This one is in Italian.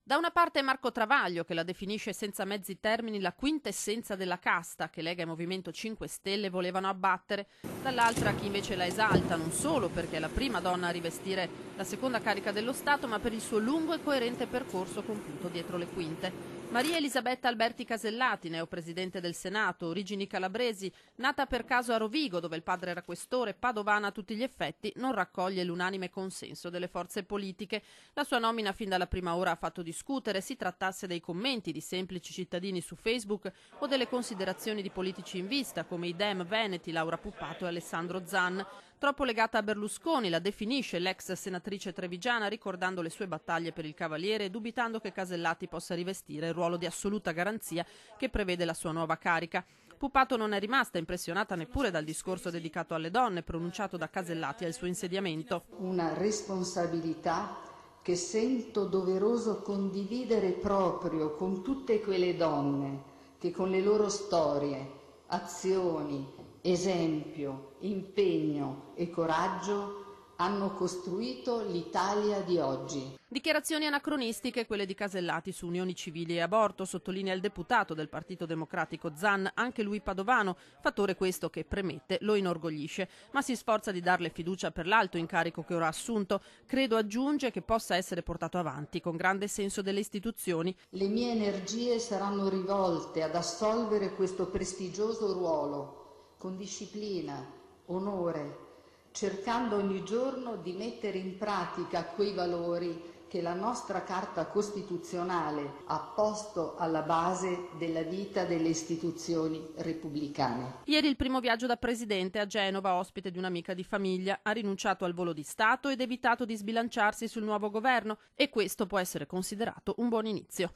Da una parte Marco Travaglio, che la definisce senza mezzi termini la quintessenza della casta che Lega e Movimento 5 Stelle volevano abbattere, dall'altra chi invece la esalta non solo perché è la prima donna a rivestire la seconda carica dello Stato, ma per il suo lungo e coerente percorso compiuto dietro le quinte. Maria Elisabetta Alberti Casellati, neopresidente del Senato, origini calabresi, nata per caso a Rovigo, dove il padre era questore, padovana a tutti gli effetti, non raccoglie l'unanime consenso delle forze politiche. La sua nomina fin dalla prima ora ha fatto discutere, si trattasse dei commenti di semplici cittadini su Facebook o delle considerazioni di politici in vista, come i Dem veneti Laura Puppato e Alessandro Zan. Troppo legata a Berlusconi, la definisce l'ex senatrice trevigiana, ricordando le sue battaglie per il Cavaliere e dubitando che Casellati possa rivestire il ruolo di assoluta garanzia che prevede la sua nuova carica. Puppato non è rimasta impressionata neppure dal discorso dedicato alle donne pronunciato da Casellati al suo insediamento. Una responsabilità che sento doveroso condividere proprio con tutte quelle donne che con le loro storie, azioni, esempio, impegno e coraggio hanno costruito l'Italia di oggi. Dichiarazioni anacronistiche quelle di Casellati su unioni civili e aborto, sottolinea il deputato del Partito Democratico Zan, anche lui padovano, fattore questo che, premette, lo inorgoglisce, ma si sforza di darle fiducia per l'alto incarico che ora ha assunto. Credo, aggiunge, che possa essere portato avanti con grande senso delle istituzioni. Le mie energie saranno rivolte ad assolvere questo prestigioso ruolo con disciplina, onore, cercando ogni giorno di mettere in pratica quei valori che la nostra Carta Costituzionale ha posto alla base della vita delle istituzioni repubblicane. Ieri il primo viaggio da presidente a Genova, ospite di un'amica di famiglia, ha rinunciato al volo di Stato ed evitato di sbilanciarsi sul nuovo governo, e questo può essere considerato un buon inizio.